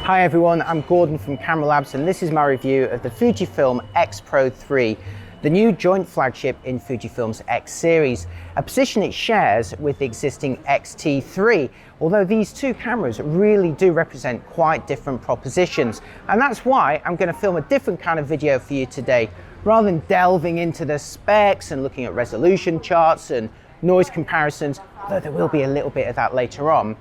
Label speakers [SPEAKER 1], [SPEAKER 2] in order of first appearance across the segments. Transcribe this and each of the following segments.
[SPEAKER 1] Hi everyone, I'm Gordon from Camera Labs and this is my review of the Fujifilm X-Pro3, the new joint flagship in Fujifilm's X series, a position it shares with the existing X-T3, although these two cameras really do represent quite different propositions. And that's why I'm going to film a different kind of video for you today. Rather than delving into the specs and looking at resolution charts and noise comparisons, although there will be a little bit of that later on,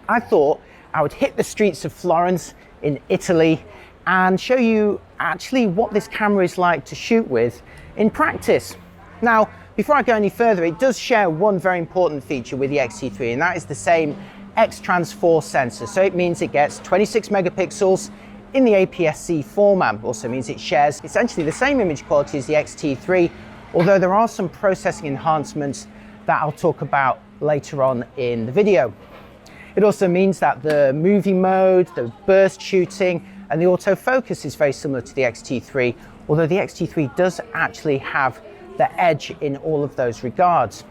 [SPEAKER 1] I thought I would hit the streets of Florence in Italy and show you actually what this camera is like to shoot with in practice. Now, before I go any further, it does share one very important feature with the X-T3, and that is the same X-Trans4 sensor. So it means it gets 26 megapixels in the APS-C format. Also means it shares essentially the same image quality as the X-T3, although there are some processing enhancements that I'll talk about later on in the video. It also means that the movie mode, the burst shooting, and the autofocus is very similar to the X-T3, although the X-T3 does actually have the edge in all of those regards.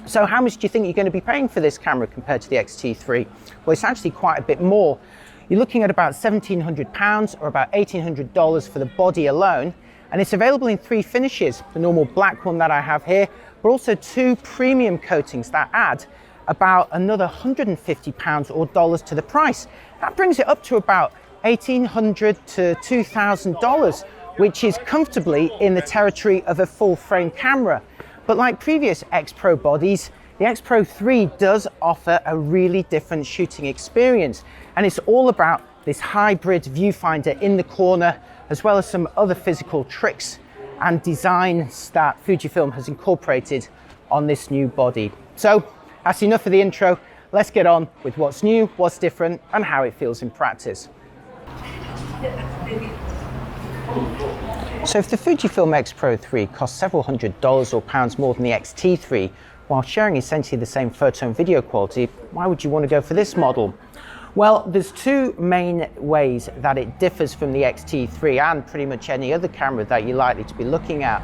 [SPEAKER 1] So how much do you think you're going to be paying for this camera compared to the X-T3? Well, it's actually quite a bit more. You're looking at about £1,700 or about $1,800 for the body alone, and it's available in three finishes, the normal black one that I have here, but also two premium coatings that add about another £150 or dollars to the price. That brings it up to about $1,800 to $2,000, which is comfortably in the territory of a full frame camera. But like previous X-Pro bodies, the X-Pro3 does offer a really different shooting experience, and it's all about this hybrid viewfinder in the corner, as well as some other physical tricks and designs that Fujifilm has incorporated on this new body. So that's enough of the intro. Let's get on with what's new, what's different, and how it feels in practice. So if the Fujifilm X-Pro3 costs several $100s or pounds more than the X-T3, while sharing essentially the same photo and video quality, why would you want to go for this model? Well, there's two main ways that it differs from the X-T3 and pretty much any other camera that you're likely to be looking at.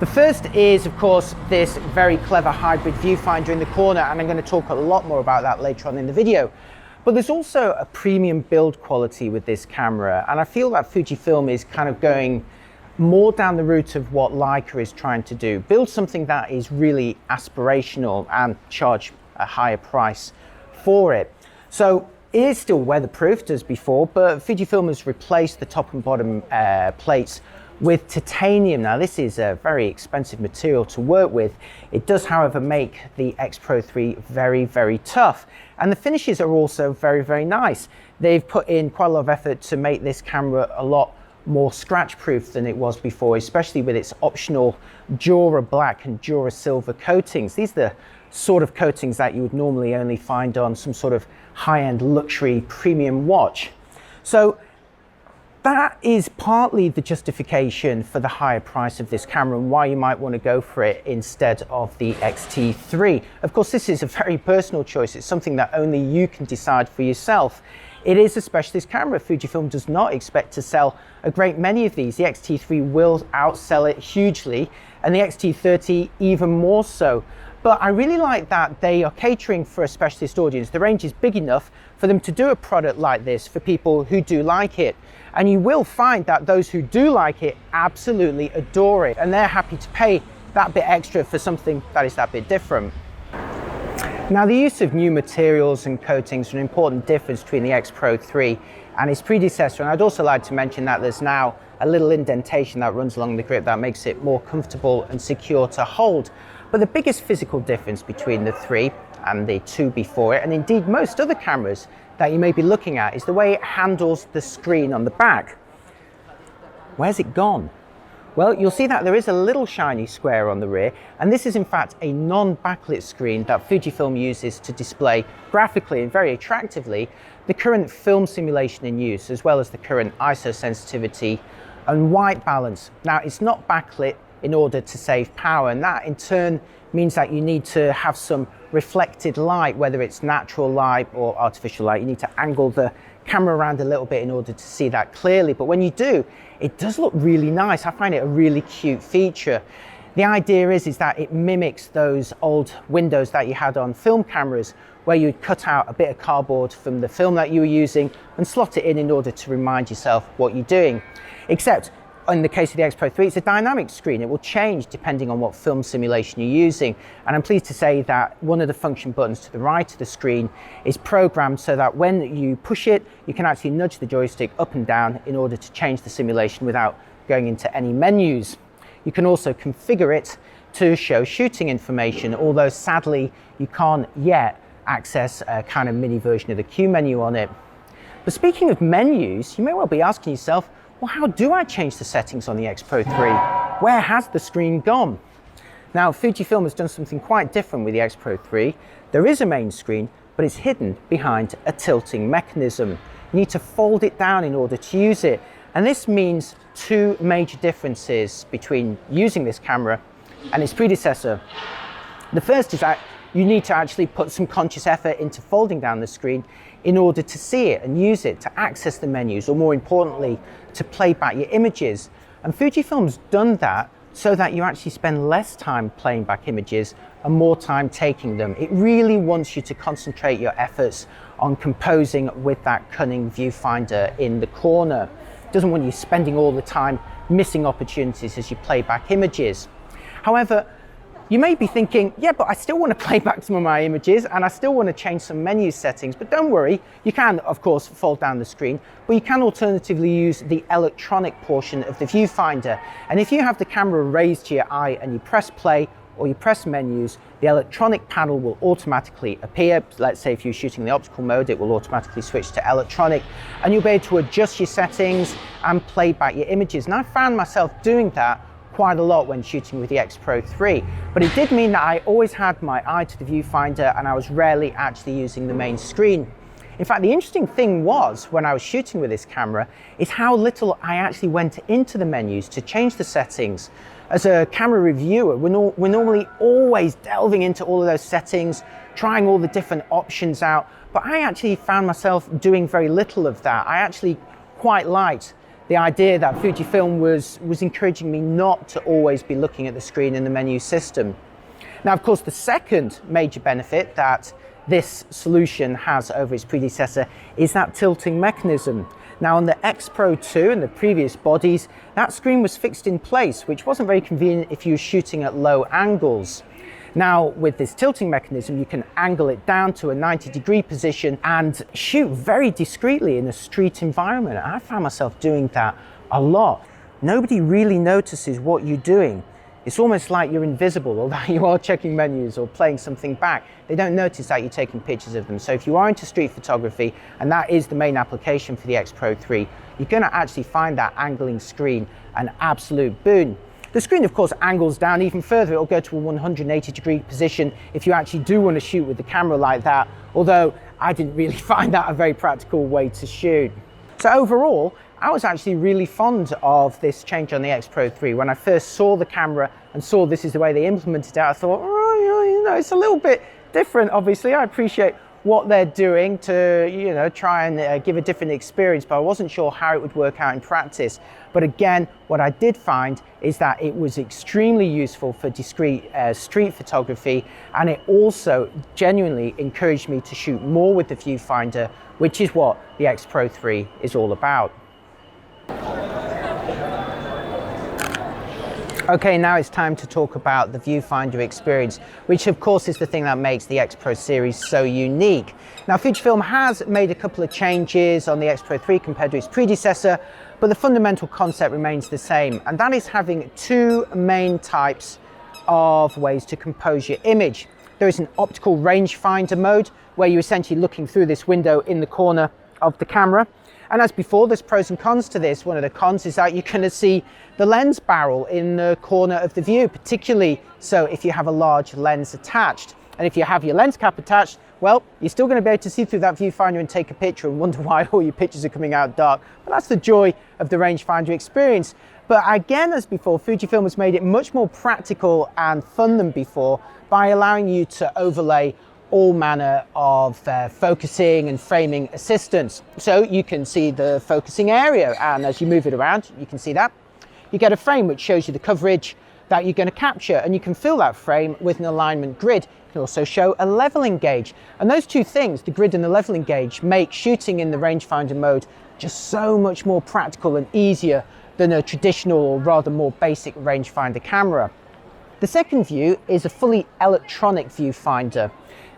[SPEAKER 1] The first is, of course, this very clever hybrid viewfinder in the corner, and I'm going to talk a lot more about that later on in the video. But there's also a premium build quality with this camera, and I feel that Fujifilm is kind of going more down the route of what Leica is trying to do. Build something that is really aspirational and charge a higher price for it. So it is still weatherproofed as before, but Fujifilm has replaced the top and bottom plates with titanium. Now this is a very expensive material to work with. It does, however, make the X-Pro3 very, very tough. And the finishes are also very, very nice. They've put in quite a lot of effort to make this camera a lot more scratch proof than it was before, especially with its optional Jura black and Jura silver coatings. These are the sort of coatings that you would normally only find on some sort of high-end luxury premium watch. So that is partly the justification for the higher price of this camera and why you might want to go for it instead of the X-T3. Of course, this is a very personal choice. It's something that only you can decide for yourself. It is a specialist camera. Fujifilm does not expect to sell a great many of these. The X-T3 will outsell it hugely, and the X-T30 even more so. But I really like that they are catering for a specialist audience. The range is big enough for them to do a product like this for people who do like it. And you will find that those who do like it absolutely adore it, and they're happy to pay that bit extra for something that is that bit different. Now, the use of new materials and coatings is an important difference between the X-Pro3 and its predecessor, and I'd also like to mention that there's now a little indentation that runs along the grip that makes it more comfortable and secure to hold. But the biggest physical difference between the three and the two before it, and indeed most other cameras that you may be looking at, is the way it handles the screen on the back. Where's it gone? Well, you'll see that there is a little shiny square on the rear, and this is in fact a non-backlit screen that Fujifilm uses to display graphically and very attractively the current film simulation in use, as well as the current ISO sensitivity and white balance. Now, it's not backlit in order to save power, and that in turn means that you need to have some reflected light, whether it's natural light or artificial light. You need to angle the camera around a little bit in order to see that clearly, but when you do, it does look really nice. I find it a really cute feature. The idea is that it mimics those old windows that you had on film cameras, where you'd cut out a bit of cardboard from the film that you were using and slot it in order to remind yourself what you're doing. Except in the case of the X-Pro3, it's a dynamic screen. It will change depending on what film simulation you're using. And I'm pleased to say that one of the function buttons to the right of the screen is programmed so that when you push it, you can actually nudge the joystick up and down in order to change the simulation without going into any menus. You can also configure it to show shooting information, although sadly you can't yet access a kind of mini version of the Q menu on it. But speaking of menus, you may well be asking yourself, well, how do I change the settings on the X-Pro3? Where has the screen gone? Now, Fujifilm has done something quite different with the X-Pro3. There is a main screen, but it's hidden behind a tilting mechanism. You need to fold it down in order to use it. And this means two major differences between using this camera and its predecessor. The first is that you need to actually put some conscious effort into folding down the screen in order to see it and use it to access the menus, or more importantly, to play back your images. And Fujifilm's done that so that you actually spend less time playing back images and more time taking them. It really wants you to concentrate your efforts on composing with that cunning viewfinder in the corner. It doesn't want you spending all the time missing opportunities as you play back images. However, you may be thinking, yeah, but I still want to play back some of my images and I still want to change some menu settings. But don't worry, you can, of course, fold down the screen, but you can alternatively use the electronic portion of the viewfinder. And if you have the camera raised to your eye and you press play or you press menus, the electronic panel will automatically appear. Let's say if you're shooting the optical mode, it will automatically switch to electronic, and you'll be able to adjust your settings and play back your images. And I found myself doing that quite a lot when shooting with the X-Pro3, but it did mean that I always had my eye to the viewfinder and I was rarely actually using the main screen. In fact, the interesting thing was, when I was shooting with this camera, is how little I actually went into the menus to change the settings. As a camera reviewer, we're normally always delving into all of those settings, trying all the different options out, but I actually found myself doing very little of that. I actually quite liked the idea that Fujifilm was encouraging me not to always be looking at the screen in the menu system. Now, of course, the second major benefit that this solution has over its predecessor is that tilting mechanism. Now, on the X-Pro2 and the previous bodies, that screen was fixed in place, which wasn't very convenient if you were shooting at low angles. Now, with this tilting mechanism, you can angle it down to a 90-degree position and shoot very discreetly in a street environment. I found myself doing that a lot. Nobody really notices what you're doing. It's almost like you're invisible, or that you are checking menus or playing something back. They don't notice that you're taking pictures of them. So if you are into street photography, and that is the main application for the X-Pro3, you're going to actually find that angling screen an absolute boon. The screen, of course, angles down even further. It'll go to a 180-degree position if you actually do want to shoot with the camera like that, although I didn't really find that a very practical way to shoot. So overall, I was actually really fond of this change on the X-Pro3. When I first saw the camera and saw this is the way they implemented it, I thought, oh, you know, it's a little bit different, obviously. I appreciate what they're doing to, you know, try and give a different experience, but I wasn't sure how it would work out in practice. But again, what I did find is that it was extremely useful for discrete street photography, and it also genuinely encouraged me to shoot more with the viewfinder, which is what the X-Pro3 is all about. Okay, now it's time to talk about the viewfinder experience, which of course is the thing that makes the X-Pro series so unique. Now, Fujifilm has made a couple of changes on the X-Pro3 compared to its predecessor, but the fundamental concept remains the same, and that is having two main types of ways to compose your image. There is an optical rangefinder mode, where you're essentially looking through this window in the corner of the camera. And as before, there's pros and cons to this. One of the cons is that you're going to see the lens barrel in the corner of the view, particularly so if you have a large lens attached. And if you have your lens cap attached, well, you're still going to be able to see through that viewfinder and take a picture and wonder why all your pictures are coming out dark. But that's the joy of the rangefinder experience. But again, as before, Fujifilm has made it much more practical and fun than before by allowing you to overlay all manner of focusing and framing assistance. So you can see the focusing area, and as you move it around, you can see that. You get a frame which shows you the coverage that you're going to capture, and you can fill that frame with an alignment grid. You can also show a leveling gauge, and those two things, the grid and the leveling gauge, make shooting in the rangefinder mode just so much more practical and easier than a traditional or rather more basic rangefinder camera. The second view is a fully electronic viewfinder.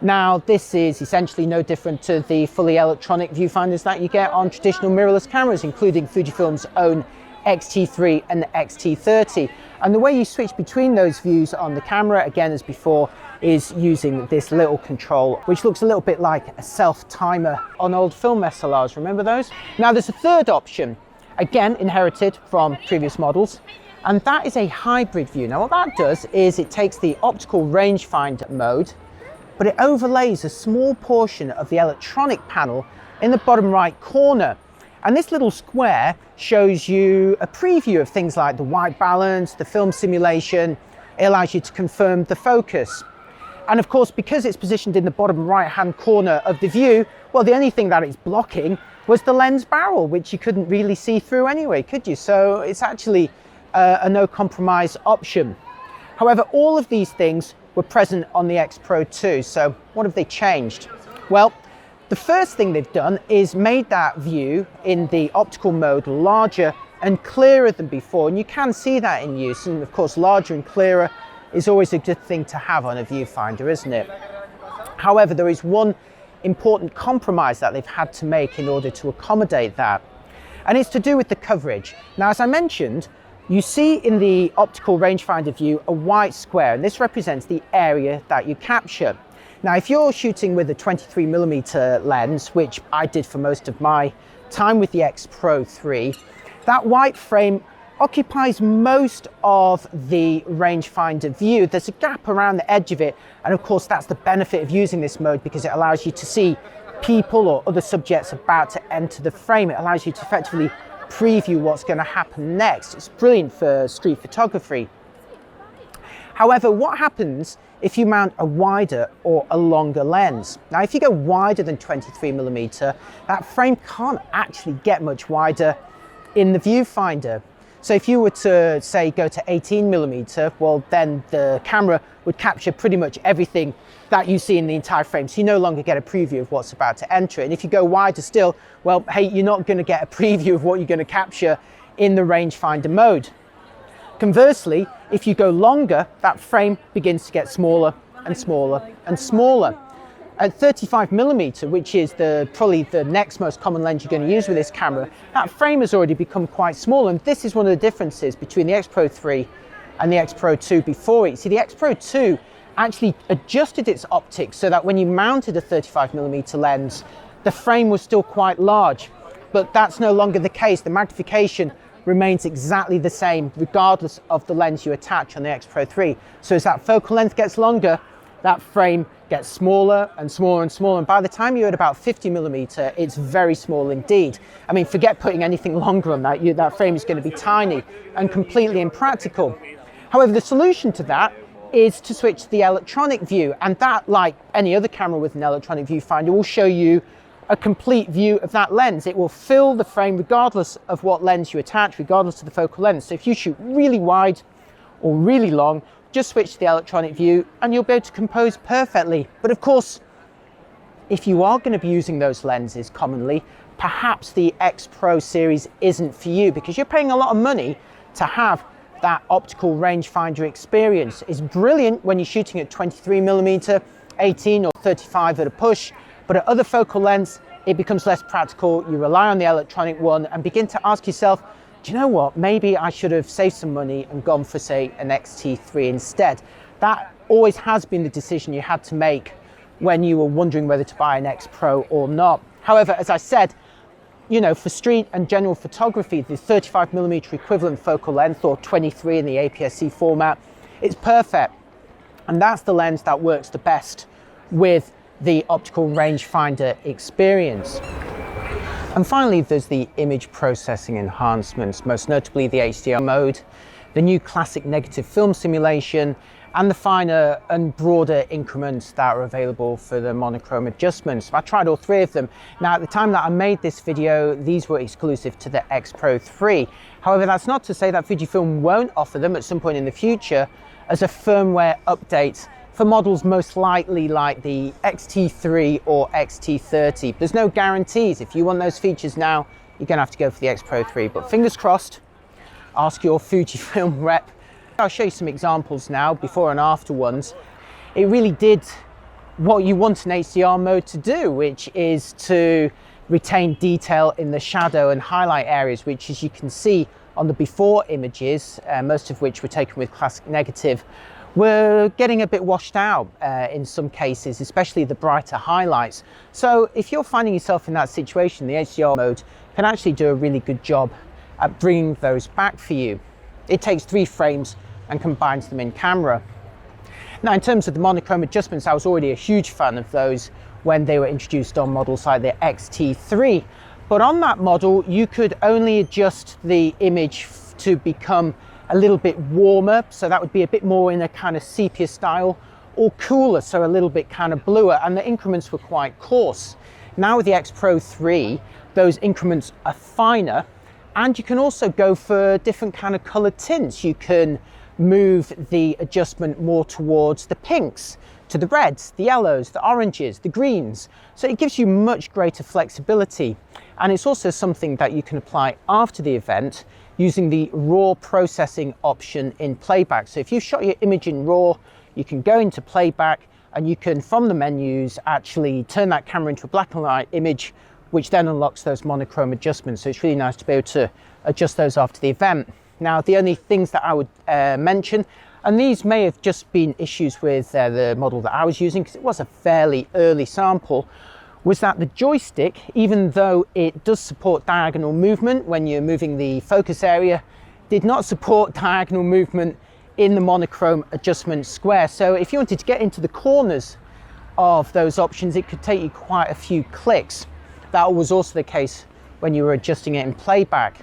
[SPEAKER 1] Now, this is essentially no different to the fully electronic viewfinders that you get on traditional mirrorless cameras, including Fujifilm's own X-T3 and the X-T30. And the way you switch between those views on the camera, again as before, is using this little control, which looks a little bit like a self-timer on old film SLRs. Remember those? Now, there's a third option, again inherited from previous models, and that is a hybrid view. Now, what that does is it takes the optical rangefinder mode, but it overlays a small portion of the electronic panel in the bottom right corner. And this little square shows you a preview of things like the white balance, the film simulation. It allows you to confirm the focus. And of course, because it's positioned in the bottom right-hand corner of the view, well, the only thing that it's blocking was the lens barrel, which you couldn't really see through anyway, could you? So it's actually a no compromise option. However, all of these things were present on the X-Pro2. So what have they changed? Well, the first thing they've done is made that view in the optical mode larger and clearer than before. And you can see that in use. And of course, larger and clearer is always a good thing to have on a viewfinder, isn't it? However, there is one important compromise that they've had to make in order to accommodate that. And it's to do with the coverage. Now, as I mentioned, you see in the optical rangefinder view a white square, and this represents the area that you capture. Now, if you're shooting with a 23mm lens, which I did for most of my time with the X-Pro3, that white frame occupies most of the rangefinder view. There's a gap around the edge of it, and of course that's the benefit of using this mode, because it allows you to see people or other subjects about to enter the frame. It allows you to effectively preview what's going to happen next. It's brilliant for street photography. However, what happens if you mount a wider or a longer lens? Now, if you go wider than 23mm, that frame can't actually get much wider in the viewfinder. So if you were to, say, go to 18mm, well, then the camera would capture pretty much everything that you see in the entire frame. So you no longer get a preview of what's about to enter it. And if you go wider still, well, hey, you're not going to get a preview of what you're going to capture in the rangefinder mode. Conversely, if you go longer, that frame begins to get smaller and smaller and smaller. At 35mm, which is probably the next most common lens you're going to use with this camera, that frame has already become quite small, and this is one of the differences between the X-Pro3 and the X-Pro2 before it. See, the X-Pro2 actually adjusted its optics so that when you mounted a 35mm lens, the frame was still quite large, but that's no longer the case. The magnification remains exactly the same regardless of the lens you attach on the X-Pro3. So as that focal length gets longer, that frame gets smaller and smaller and smaller, and by the time you're at about 50mm, it's very small indeed. I mean, forget putting anything longer on that. That frame is going to be tiny and completely impractical. However, the solution to that is to switch to the electronic view, and that, like any other camera with an electronic viewfinder, will show you a complete view of that lens. It will fill the frame regardless of what lens you attach, regardless of the focal length. So if you shoot really wide or really long, just switch to the electronic view and you'll be able to compose perfectly. But of course, if you are going to be using those lenses commonly, perhaps the X Pro series isn't for you, because you're paying a lot of money to have that optical rangefinder experience. It's brilliant when you're shooting at 23mm, 18 or 35 at a push, but at other focal lengths, it becomes less practical. You rely on the electronic one and begin to ask yourself, do you know what, maybe I should have saved some money and gone for, say, an X-T3 instead. That always has been the decision you had to make when you were wondering whether to buy an X Pro or not. However, as I said, you know, for street and general photography, the 35mm equivalent focal length, or 23 in the APS-C format, it's perfect. And that's the lens that works the best with the optical rangefinder experience. And finally, there's the image processing enhancements, most notably the HDR mode, the new classic negative film simulation, and the finer and broader increments that are available for the monochrome adjustments. I tried all three of them. Now, at the time that I made this video, these were exclusive to the X-Pro3. However, that's not to say that Fujifilm won't offer them at some point in the future as a firmware update for models most likely like the X-T3 or X-T30. There's no guarantees. If you want those features now, you're going to have to go for the X-Pro3, but fingers crossed. Ask your Fujifilm rep. I'll show you some examples now, before and after ones. It really did what you want an HDR mode to do, which is to retain detail in the shadow and highlight areas, which, as you can see on the before images, most of which were taken with classic negative, were getting a bit washed out in some cases, especially the brighter highlights. So if you're finding yourself in that situation, the HDR mode can actually do a really good job at bringing those back for you. It takes 3 frames and combines them in camera. Now, in terms of the monochrome adjustments, I was already a huge fan of those when they were introduced on models like the X-T3. But on that model, you could only adjust the image to become a little bit warmer, so that would be a bit more in a kind of sepia style, or cooler, so a little bit kind of bluer, and the increments were quite coarse. Now with the X-Pro3, those increments are finer, and you can also go for different kind of color tints. You can move the adjustment more towards the pinks, to the reds, the yellows, the oranges, the greens. So it gives you much greater flexibility. And it's also something that you can apply after the event using the RAW processing option in playback. So if you shot your image in RAW, you can go into playback and you can, from the menus, actually turn that camera into a black and white image, which then unlocks those monochrome adjustments. So it's really nice to be able to adjust those after the event. Now, the only things that I would mention, and these may have just been issues with the model that I was using because it was a fairly early sample, was that the joystick, even though it does support diagonal movement when you're moving the focus area, did not support diagonal movement in the monochrome adjustment square. So if you wanted to get into the corners of those options, it could take you quite a few clicks. That was also the case when you were adjusting it in playback.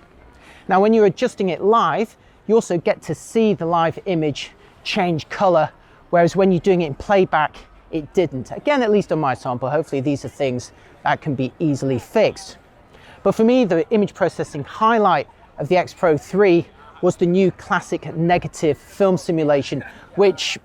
[SPEAKER 1] Now, when you're adjusting it live, you also get to see the live image change color, whereas when you're doing it in playback, it didn't. Again, at least on my sample, hopefully these are things that can be easily fixed. But for me, the image processing highlight of the X-Pro3 was the new classic negative film simulation, which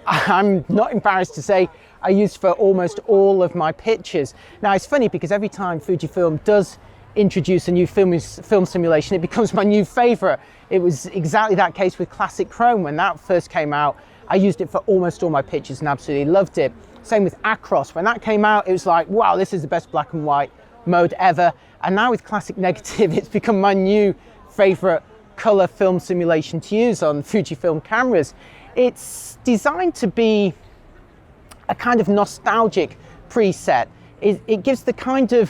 [SPEAKER 1] I'm not embarrassed to say I used for almost all of my pictures. Now, it's funny because every time Fujifilm does introduce a new film simulation, it becomes my new favorite. It was exactly that case with Classic Chrome. When that first came out, I used it for almost all my pictures and absolutely loved it. Same with Acros. When that came out, it was like, wow, this is the best black and white mode ever. And now with Classic Negative, it's become my new favorite color film simulation to use on Fujifilm cameras. It's designed to be a kind of nostalgic preset. It gives the kind of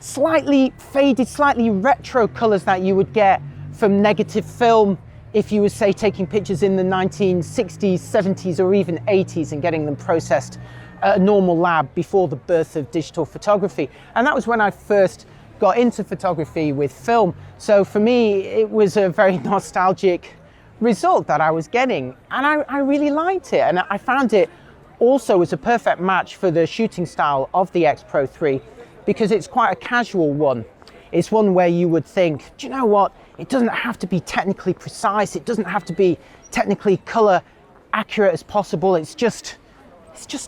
[SPEAKER 1] slightly faded, slightly retro colors that you would get from negative film if you were, say, taking pictures in the 1960s, 70s, or even 80s and getting them processed at a normal lab before the birth of digital photography. And that was when I first got into photography with film. So for me, it was a very nostalgic result that I was getting, and I really liked it. And I found it also was a perfect match for the shooting style of the X-Pro3, because it's quite a casual one. It's one where you would think, do you know what? It doesn't have to be technically precise. It doesn't have to be technically color accurate as possible. It's just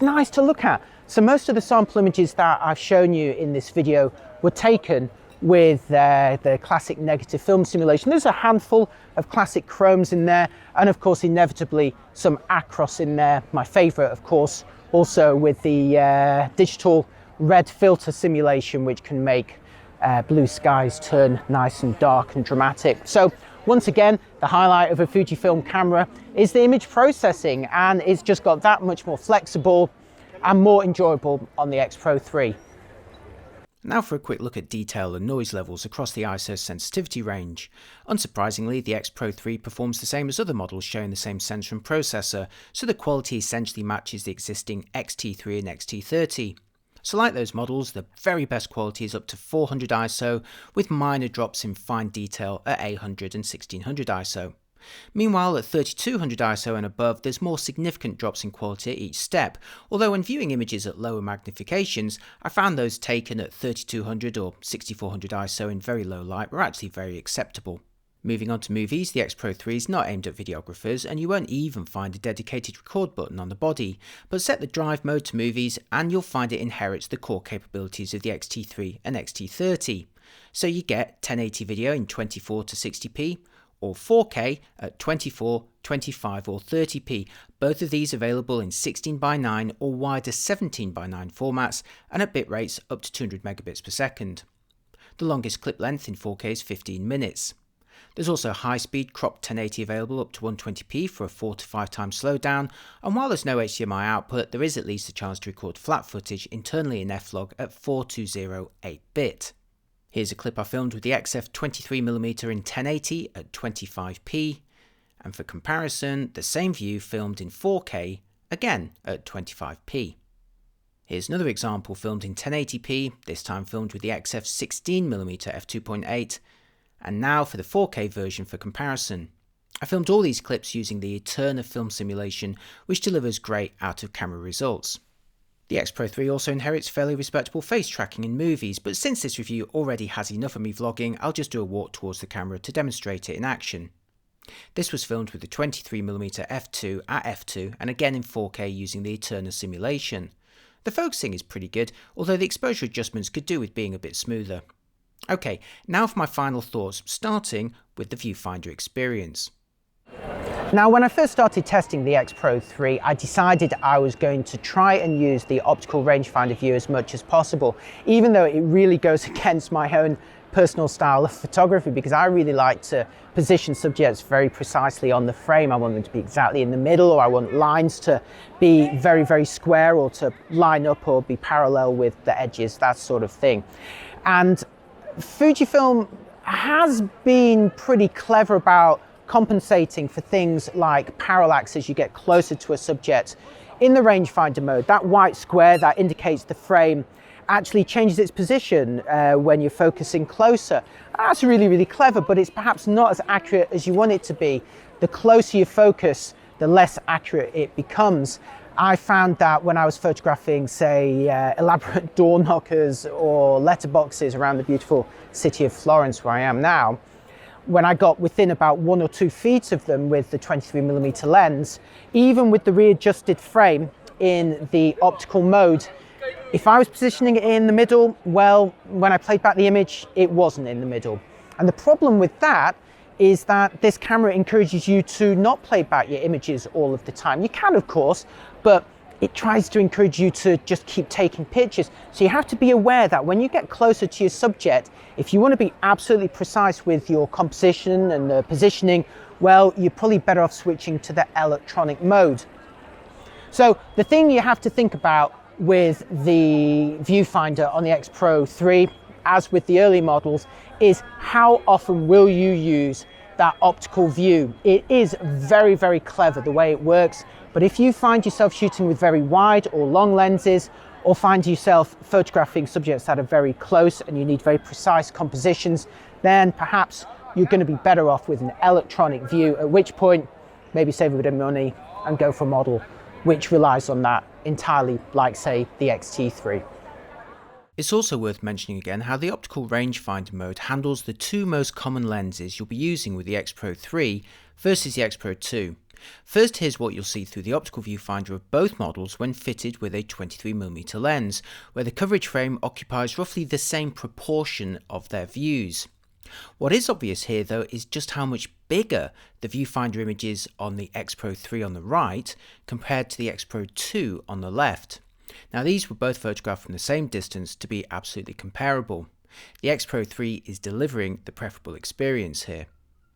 [SPEAKER 1] nice to look at. So most of the sample images that I've shown you in this video were taken with the classic negative film simulation. There's a handful of classic chromes in there, and of course, inevitably, some Acros in there. My favorite, of course, also with the digital red filter simulation, which can make blue skies turn nice and dark and dramatic. So once again, the highlight of a Fujifilm camera is the image processing, and it's just got that much more flexible and more enjoyable on the X-Pro3.
[SPEAKER 2] Now for a quick look at detail and noise levels across the ISO sensitivity range. Unsurprisingly, the X-Pro3 performs the same as other models sharing the same sensor and processor, so the quality essentially matches the existing X-T3 and X-T30. So like those models, the very best quality is up to 400 ISO, with minor drops in fine detail at 800 and 1600 ISO. Meanwhile, at 3200 ISO and above, there's more significant drops in quality at each step, although when viewing images at lower magnifications, I found those taken at 3200 or 6400 ISO in very low light were actually very acceptable. Moving on to movies, the X-Pro3 is not aimed at videographers, and you won't even find a dedicated record button on the body, but set the drive mode to movies and you'll find it inherits the core capabilities of the X-T3 and X-T30. So you get 1080 video in 24 to 60p, or 4K at 24, 25 or 30p, both of these available in 16:9 or wider 17:9 formats and at bit rates up to 200 megabits per second. The longest clip length in 4K is 15 minutes. There's also high-speed cropped 1080 available up to 120p for a 4 to 5 times slowdown, and while there's no HDMI output, there is at least a chance to record flat footage internally in F-Log at 420 8-bit. Here's a clip I filmed with the XF23mm in 1080 at 25p, and for comparison, the same view filmed in 4K, again at 25p. Here's another example filmed in 1080p, this time filmed with the XF16mm f2.8, and now for the 4K version for comparison. I filmed all these clips using the Eterna film simulation, which delivers great out-of-camera results. The X-Pro3 also inherits fairly respectable face tracking in movies, but since this review already has enough of me vlogging, I'll just do a walk towards the camera to demonstrate it in action. This was filmed with the 23mm f2 at f2 and again in 4K using the Eterna simulation. The focusing is pretty good, although the exposure adjustments could do with being a bit smoother. Okay, now for my final thoughts, starting with the Viewfinder experience.
[SPEAKER 1] Now, when I first started testing the X-Pro3, I decided I was going to try and use the optical rangefinder view as much as possible, even though it really goes against my own personal style of photography, because I really like to position subjects very precisely on the frame. I want them to be exactly in the middle, or I want lines to be very, very square, or to line up or be parallel with the edges, that sort of thing. And Fujifilm has been pretty clever about compensating for things like parallax as you get closer to a subject. In the rangefinder mode, that white square that indicates the frame actually changes its position when you're focusing closer. That's really, really clever, but it's perhaps not as accurate as you want it to be. The closer you focus, the less accurate it becomes. I found that when I was photographing, say, elaborate door knockers or letterboxes around the beautiful city of Florence, where I am now, when I got within about 1 or 2 feet of them with the 23mm lens, even with the readjusted frame in the optical mode, if I was positioning it in the middle, well, when I played back the image, it wasn't in the middle. And the problem with that is that this camera encourages you to not play back your images all of the time. You can, of course, but it tries to encourage you to just keep taking pictures. So you have to be aware that when you get closer to your subject, if you want to be absolutely precise with your composition and the positioning, well, you're probably better off switching to the electronic mode. So the thing you have to think about with the Viewfinder on the X-Pro3, as with the early models, is how often will you use that optical view. It is very, very clever the way it works, but if you find yourself shooting with very wide or long lenses, or find yourself photographing subjects that are very close and you need very precise compositions, then perhaps you're going to be better off with an electronic view, at which point maybe save a bit of money and go for a model which relies on that entirely, like, say, the X-T3.
[SPEAKER 2] It's also worth mentioning again how the optical rangefinder mode handles the two most common lenses you'll be using with the X-Pro3 versus the X-Pro2. First, here's what you'll see through the optical viewfinder of both models when fitted with a 23mm lens, where the coverage frame occupies roughly the same proportion of their views. What is obvious here though is just how much bigger the viewfinder image is on the X-Pro3 on the right compared to the X-Pro2 on the left. Now these were both photographed from the same distance to be absolutely comparable. The X-Pro3 is delivering the preferable experience here.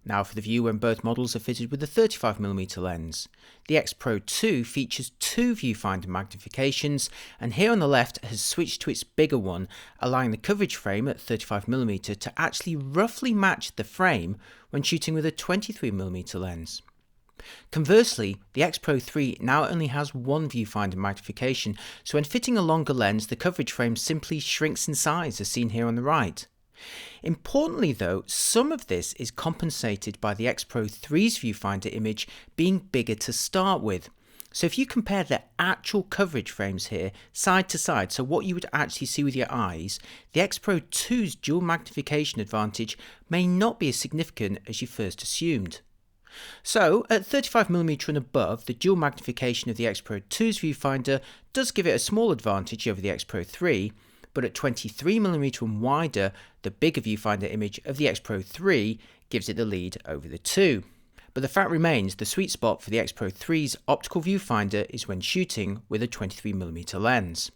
[SPEAKER 2] Now for the view when both models are fitted with a 35mm lens. The X-Pro2 features two viewfinder magnifications, and here on the left has switched to its bigger one, allowing the coverage frame at 35mm to actually roughly match the frame when shooting with a 23mm lens. Conversely, the X-Pro3 now only has one viewfinder magnification, so when fitting a longer lens, the coverage frame simply shrinks in size as seen here on the right. Importantly though, some of this is compensated by the X-Pro3's viewfinder image being bigger to start with. So if you compare the actual coverage frames here side to side, so what you would actually see with your eyes, the X-Pro2's dual magnification advantage may not be as significant as you first assumed. So at 35mm and above, the dual magnification of the X-Pro2's viewfinder does give it a small advantage over the X-Pro3, but at 23mm and wider, the bigger viewfinder image of the X-Pro3 gives it the lead over the two. But the fact remains, the sweet spot for the X-Pro3's optical viewfinder is when shooting with a 23mm lens.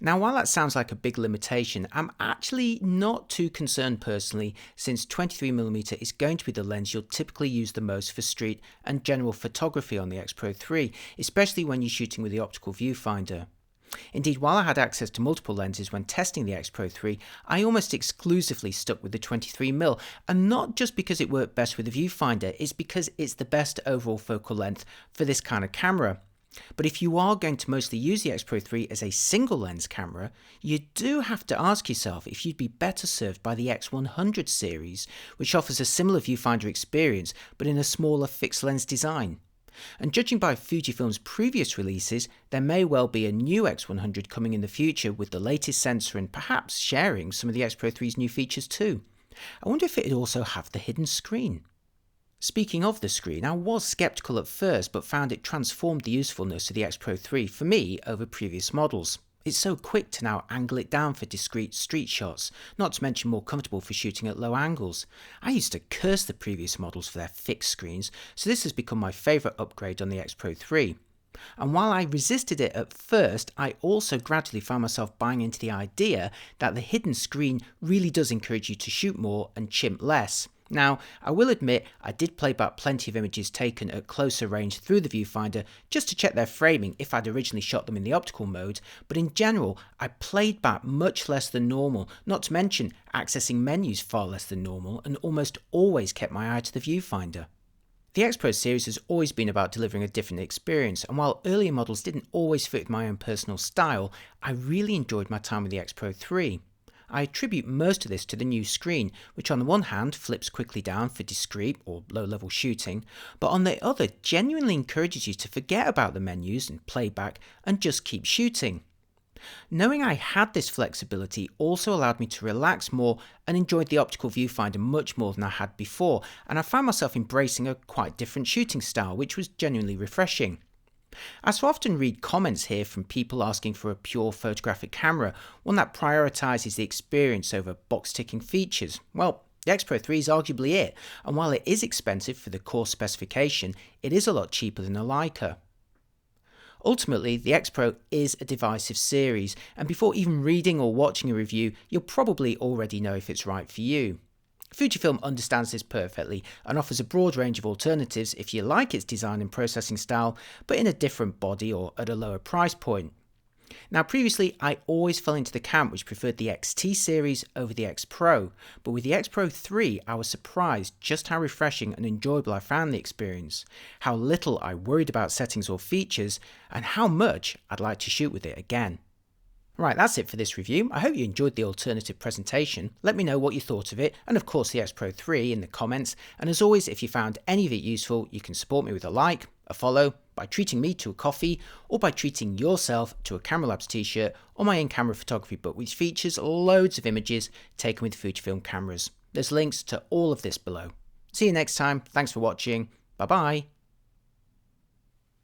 [SPEAKER 2] Now while that sounds like a big limitation, I'm actually not too concerned personally, since 23mm is going to be the lens you'll typically use the most for street and general photography on the X-Pro3, especially when you're shooting with the optical viewfinder. Indeed, while I had access to multiple lenses when testing the X-Pro3, I almost exclusively stuck with the 23mm, and not just because it worked best with the viewfinder, it's because it's the best overall focal length for this kind of camera. But if you are going to mostly use the X-Pro3 as a single lens camera, you do have to ask yourself if you'd be better served by the X100 series, which offers a similar viewfinder experience but in a smaller fixed lens design. And judging by Fujifilm's previous releases, there may well be a new X100 coming in the future with the latest sensor and perhaps sharing some of the X-Pro3's new features too. I wonder if it'd also have the hidden screen. Speaking of the screen, I was skeptical at first but found it transformed the usefulness of the X-Pro3 for me over previous models. It's so quick to now angle it down for discrete street shots, not to mention more comfortable for shooting at low angles. I used to curse the previous models for their fixed screens, so this has become my favourite upgrade on the X-Pro3. And while I resisted it at first, I also gradually found myself buying into the idea that the hidden screen really does encourage you to shoot more and chimp less. Now, I will admit I did play back plenty of images taken at closer range through the viewfinder just to check their framing if I'd originally shot them in the optical mode, but in general I played back much less than normal, not to mention accessing menus far less than normal, and almost always kept my eye to the viewfinder. The X-Pro series has always been about delivering a different experience, and while earlier models didn't always fit with my own personal style, I really enjoyed my time with the X-Pro3. I attribute most of this to the new screen, which on the one hand flips quickly down for discrete or low-level shooting, but on the other genuinely encourages you to forget about the menus and playback and just keep shooting. Knowing I had this flexibility also allowed me to relax more and enjoyed the optical viewfinder much more than I had before, and I found myself embracing a quite different shooting style, which was genuinely refreshing. I so often read comments here from people asking for a pure photographic camera, one that prioritises the experience over box-ticking features. Well, the X-Pro3 is arguably it, and while it is expensive for the core specification, it is a lot cheaper than a Leica. Ultimately, the X-Pro is a divisive series, and before even reading or watching a review, you'll probably already know if it's right for you. Fujifilm understands this perfectly and offers a broad range of alternatives if you like its design and processing style, but in a different body or at a lower price point. Now previously I always fell into the camp which preferred the XT series over the X Pro, but with the X Pro 3 I was surprised just how refreshing and enjoyable I found the experience, how little I worried about settings or features, and how much I'd like to shoot with it again. Right, that's it for this review. I hope you enjoyed the alternative presentation. Let me know what you thought of it, and of course the X Pro 3 in the comments, and as always if you found any of it useful you can support me with a like, a follow, by treating me to a coffee, or by treating yourself to a Camera Labs t-shirt or my in-camera photography book which features loads of images taken with Fujifilm cameras. There's links to all of this below. See you next time, thanks for watching, bye bye.